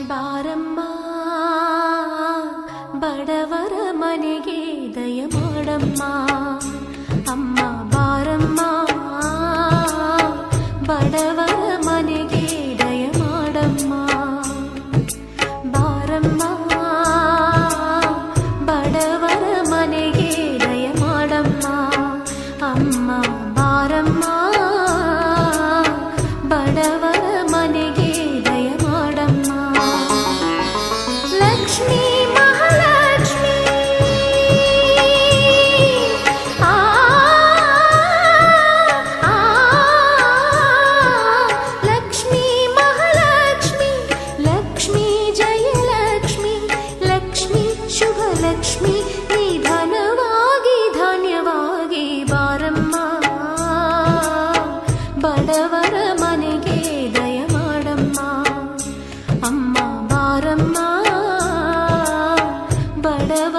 ಬಾರಮ್ಮ ಬಡವರ ಮನೆಗೆ ದಯ ಮಾಡಮ್ಮ ಅಮ್ಮ ಬಾರಮ್ಮ ಬಡವರ ಮನೆಗೆ ದಯ ಮಾಡಮ್ಮ ಬಾರಮ್ಮ ಬಡವರ ಮನೆಗೆ ದಯ ಮಾಡಮ್ಮ ಅಮ್ಮ ಬಾರಮ್ಮ ಬಡವರ ಮನೆಗೆ ದಯ ಮಾಡಮ್ಮ ಲಕ್ಷ್ಮೀ ಮಹಾಲಕ್ಷ್ಮೀ ಲಕ್ಷ್ಮೀ ಮಹಾಲಕ್ಷ್ಮಿ ಲಕ್ಷ್ಮೀ ಜಯಲಕ್ಷ್ಮಿ ಲಕ್ಷ್ಮೀ ಶುಭ ಲಕ್ಷ್ಮಿ ನಿಧನವಾಗಿ ಧಾನ್ಯವಾಗಿ ಬಾರಮ್ಮ ಬಡವರ ಮನೆಗೆ ದಯ ಮಾಡಮ್ಮ ಅಮ್ಮ ಬಾರಮ್ಮ ಬಡವ